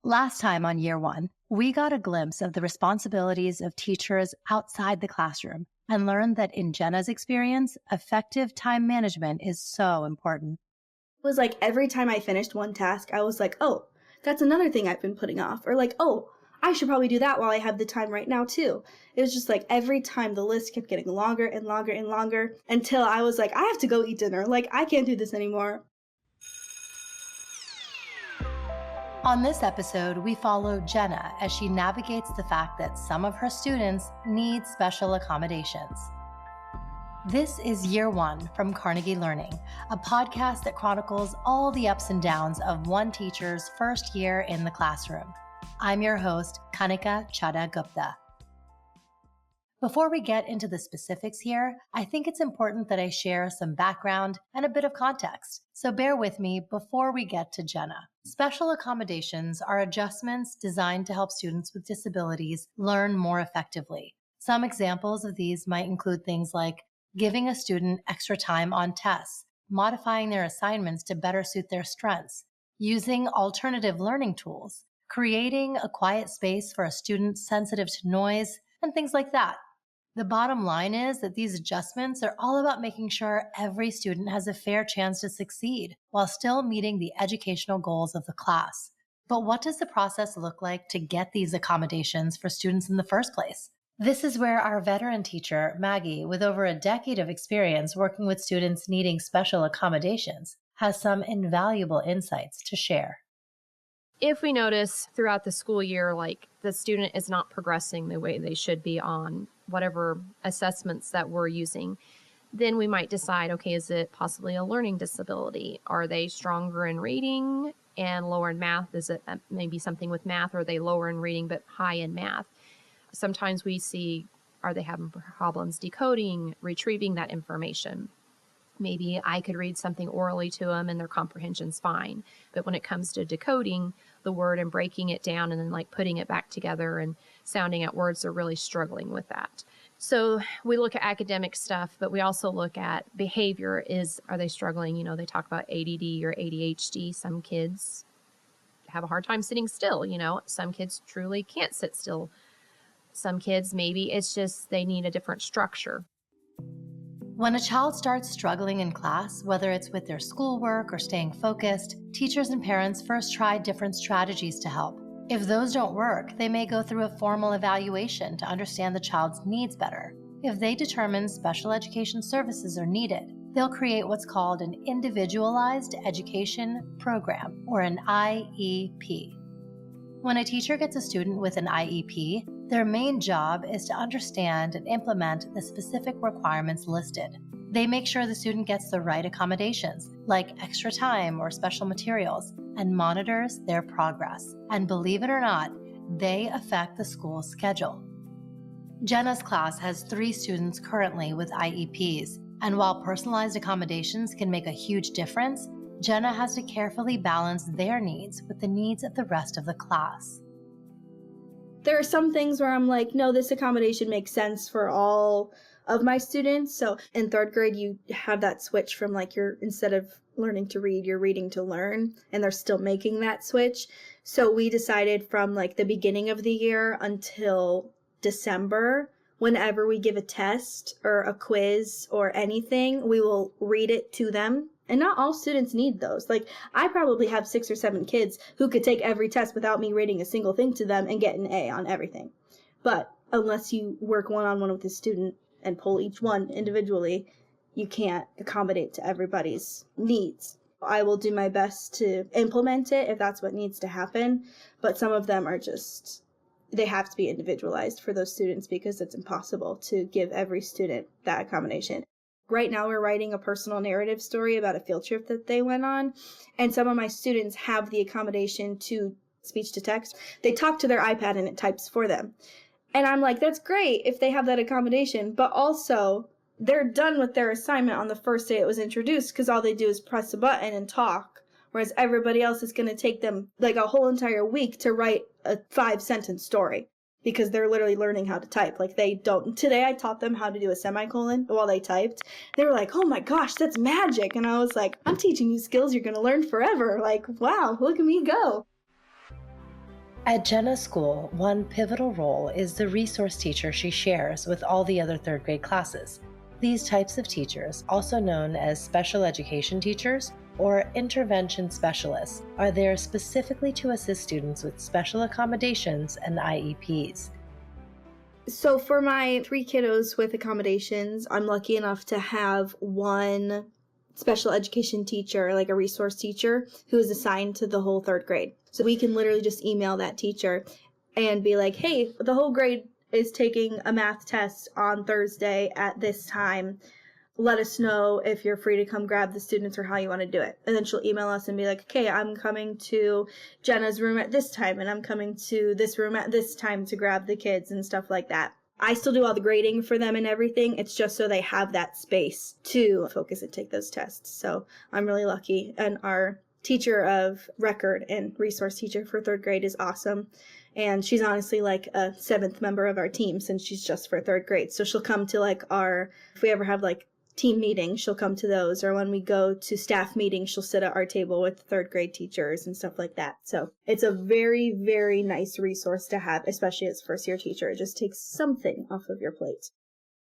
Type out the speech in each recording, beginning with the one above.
Last time on Year One, we got a glimpse of the responsibilities of teachers outside the classroom and learned that in Jenna's experience, effective time management is so important. It was like every time I finished one task, I was like, oh, that's another thing I've been putting off. Or like, oh, I should probably do that while I have the time right now too. It was just like every time the list kept getting longer and longer and longer until I was like, I have to go eat dinner. Like, I can't do this anymore. On this episode, we follow Jenna as she navigates the fact that some of her students need special accommodations. This is Year One from Carnegie Learning, a podcast that chronicles all the ups and downs of one teacher's first year in the classroom. I'm your host, Kanika Chadha Gupta. Before we get into the specifics here, I think it's important that I share some background and a bit of context. So bear with me before we get to Jenna. Special accommodations are adjustments designed to help students with disabilities learn more effectively. Some examples of these might include things like giving a student extra time on tests, modifying their assignments to better suit their strengths, using alternative learning tools, creating a quiet space for a student sensitive to noise, and things like that. The bottom line is that these adjustments are all about making sure every student has a fair chance to succeed while still meeting the educational goals of the class. But what does the process look like to get these accommodations for students in the first place? This is where our veteran teacher, Maggie, with over a decade of experience working with students needing special accommodations, has some invaluable insights to share. If we notice throughout the school year, like the student is not progressing the way they should be on whatever assessments that we're using, then we might decide, okay, is it possibly a learning disability? Are they stronger in reading and lower in math? Is it maybe something with math? Or are they lower in reading but high in math? Sometimes we see, are they having problems decoding, retrieving that information? Maybe I could read something orally to them and their comprehension's fine. But when it comes to decoding the word and breaking it down and then like putting it back together and sounding out words, they're really struggling with that. So we look at academic stuff, but we also look at behavior. Are they struggling? You know, they talk about ADD or ADHD. Some kids have a hard time sitting still. You know, some kids truly can't sit still. Some kids, maybe it's just they need a different structure. When a child starts struggling in class, whether it's with their schoolwork or staying focused, teachers and parents first try different strategies to help. If those don't work, they may go through a formal evaluation to understand the child's needs better. If they determine special education services are needed, they'll create what's called an Individualized Education Program, or an IEP. When a teacher gets a student with an IEP, their main job is to understand and implement the specific requirements listed. They make sure the student gets the right accommodations, like extra time or special materials, and monitors their progress. And believe it or not, they affect the school's schedule. Jenna's class has 3 students currently with IEPs, and while personalized accommodations can make a huge difference, Jenna has to carefully balance their needs with the needs of the rest of the class. There are some things where I'm like, no, this accommodation makes sense for all of my students. So in 3rd grade, you have that switch from like instead of learning to read, you're reading to learn, and they're still making that switch. So we decided from like the beginning of the year until December, whenever we give a test or a quiz or anything, we will read it to them. And not all students need those. Like, I probably have 6 or 7 kids who could take every test without me reading a single thing to them and get an A on everything. But unless you work one-on-one with the student and pull each one individually, you can't accommodate to everybody's needs. I will do my best to implement it if that's what needs to happen. But some of them are just, they have to be individualized for those students because it's impossible to give every student that accommodation. Right now, we're writing a personal narrative story about a field trip that they went on, and some of my students have the accommodation to speech to text. They talk to their iPad and it types for them. And I'm like, that's great if they have that accommodation, but also they're done with their assignment on the first day it was introduced because all they do is press a button and talk, whereas everybody else is going to take them like a whole entire week to write a 5-sentence story. Because they're literally learning how to type. Like they don't. Today I taught them how to do a semicolon while they typed. They were like, oh my gosh, that's magic. And I was like, I'm teaching you skills you're going to learn forever. Like, wow, look at me go. At Jenna's school, one pivotal role is the resource teacher she shares with all the other third grade classes. These types of teachers, also known as special education teachers or intervention specialists, are there specifically to assist students with special accommodations and IEPs. So for my 3 kiddos with accommodations, I'm lucky enough to have one special education teacher, like a resource teacher, who is assigned to the whole 3rd grade. So we can literally just email that teacher and be like, hey, the whole grade is taking a math test on Thursday at this time. Let us know if you're free to come grab the students or how you want to do it. And then she'll email us and be like, okay, I'm coming to Jenna's room at this time, and I'm coming to this room at this time to grab the kids and stuff like that. I still do all the grading for them and everything. It's just so they have that space to focus and take those tests. So I'm really lucky. And our teacher of record and resource teacher for 3rd grade is awesome. And she's honestly like a 7th member of our team since she's just for 3rd grade. So she'll come to like if we ever have like team meetings, she'll come to those. Or when we go to staff meetings, she'll sit at our table with 3rd grade teachers and stuff like that. So it's a very, very nice resource to have, especially as first year teacher. It just takes something off of your plate.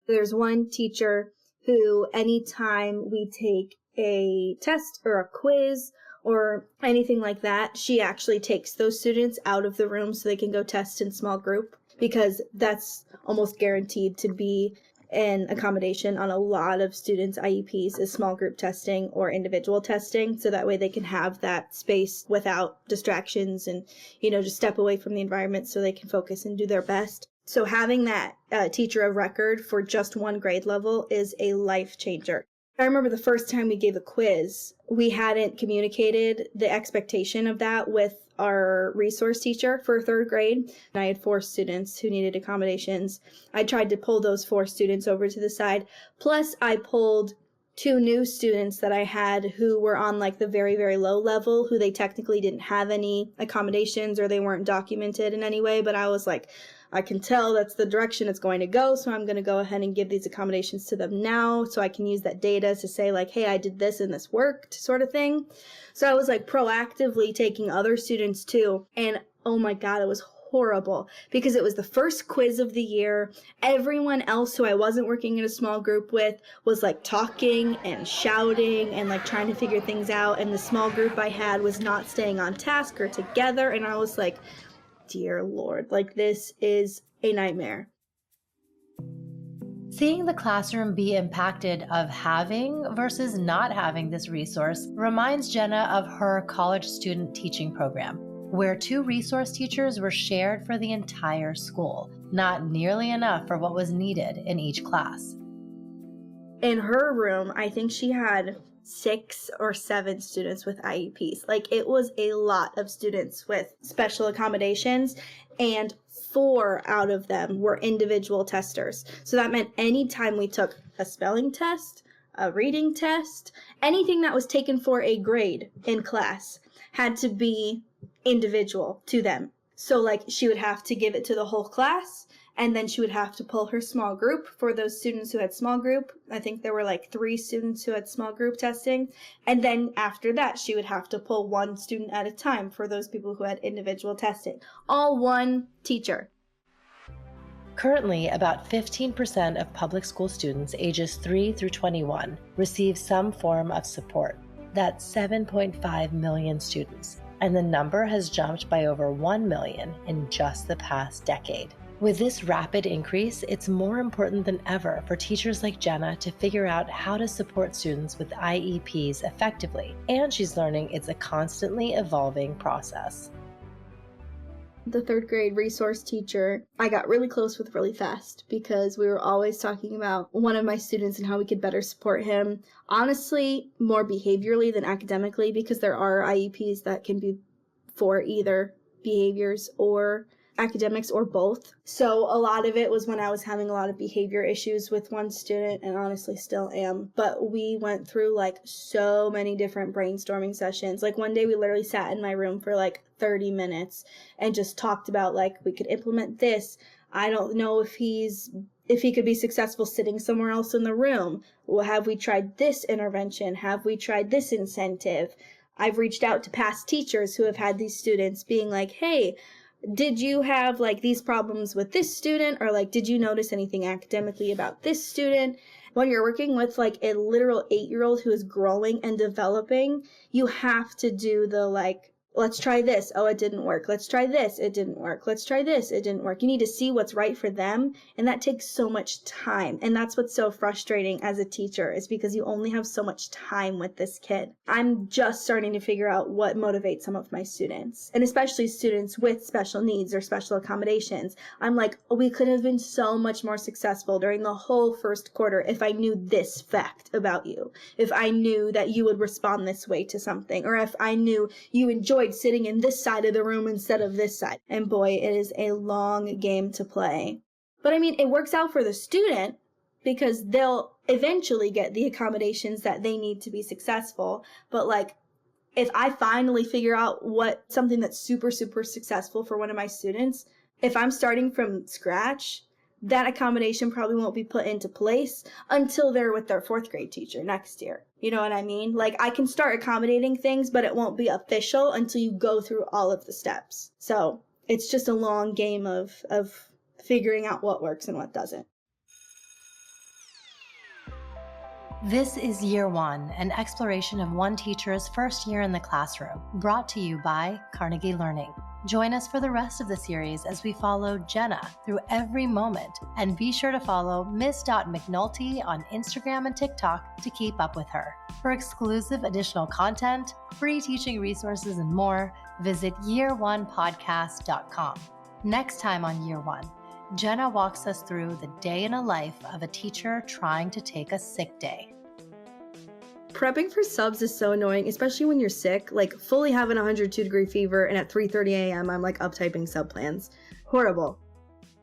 There's one teacher who anytime we take a test or a quiz or anything like that, she actually takes those students out of the room so they can go test in small group, because that's almost guaranteed to be an accommodation on a lot of students' IEPs is small group testing or individual testing. So that way they can have that space without distractions and, just step away from the environment so they can focus and do their best. So having that teacher of record for just one grade level is a life changer. I remember the first time we gave a quiz, we hadn't communicated the expectation of that with our resource teacher for 3rd grade. And I had 4 students who needed accommodations. I tried to pull those 4 students over to the side. Plus, I pulled 2 new students that I had who were on like the very, very low level, who they technically didn't have any accommodations or they weren't documented in any way. But I was like, I can tell that's the direction it's going to go, so I'm going to go ahead and give these accommodations to them now so I can use that data to say like, hey, I did this and this worked, sort of thing. So I was like proactively taking other students too, and oh my God, it was horrible because it was the first quiz of the year. Everyone else who I wasn't working in a small group with was like talking and shouting and like trying to figure things out, and the small group I had was not staying on task or together, and I was like, dear Lord, like this is a nightmare. Seeing the classroom be impacted of having versus not having this resource reminds Jenna of her college student teaching program, where 2 resource teachers were shared for the entire school, not nearly enough for what was needed in each class. In her room, I think she had 6 or 7 students with IEPs. Like, it was a lot of students with special accommodations, and 4 out of them were individual testers. So that meant anytime we took a spelling test, a reading test, anything that was taken for a grade in class had to be individual to them. So like she would have to give it to the whole class, and then she would have to pull her small group for those students who had small group. I think there were like 3 students who had small group testing. And then after that, she would have to pull 1 student at a time for those people who had individual testing. All one teacher. Currently, about 15% of public school students ages 3 through 21 receive some form of support. That's 7.5 million students, and the number has jumped by over 1 million in just the past decade. With this rapid increase, it's more important than ever for teachers like Jenna to figure out how to support students with IEPs effectively, and she's learning it's a constantly evolving process. The 3rd grade resource teacher I got really close with really fast because we were always talking about one of my students and how we could better support him. Honestly, more behaviorally than academically, because there are IEPs that can be for either behaviors or academics or both. So a lot of it was when I was having a lot of behavior issues with one student, and honestly still am. But we went through like so many different brainstorming sessions. Like one day we literally sat in my room for like 30 minutes and just talked about like we could implement this. I don't know if he could be successful sitting somewhere else in the room. Well, have we tried this intervention? Have we tried this incentive? I've reached out to past teachers who have had these students being like, hey, did you have like these problems with this student, or like did you notice anything academically about this student? When you're working with like a literal 8-year-old who is growing and developing, you have to do the like, let's try this. Oh, it didn't work. Let's try this. It didn't work. Let's try this. It didn't work. You need to see what's right for them. And that takes so much time. And that's what's so frustrating as a teacher, is because you only have so much time with this kid. I'm just starting to figure out what motivates some of my students, and especially students with special needs or special accommodations. I'm like, oh, we could have been so much more successful during the whole first quarter if I knew this fact about you. If I knew that you would respond this way to something, or if I knew you enjoyed sitting in this side of the room instead of this side. And boy, it is a long game to play. But I mean, it works out for the student because they'll eventually get the accommodations that they need to be successful. But like, if I finally figure out what something that's super, super successful for one of my students, if I'm starting from scratch, that accommodation probably won't be put into place until they're with their 4th grade teacher next year. You know what I mean? Like, I can start accommodating things, but it won't be official until you go through all of the steps. So it's just a long game of figuring out what works and what doesn't. This is Year One, an exploration of one teacher's first year in the classroom, brought to you by Carnegie Learning. Join us for the rest of the series as we follow Jenna through every moment, and be sure to follow Miss.McNulty on Instagram and TikTok to keep up with her. For exclusive additional content, free teaching resources, and more, visit year1podcast.com. Next time on Year One, Jenna walks us through the day in a life of a teacher trying to take a sick day. Prepping for subs is so annoying, especially when you're sick, like fully having a 102-degree fever, and at 3:30 a.m. I'm like up typing sub plans. Horrible.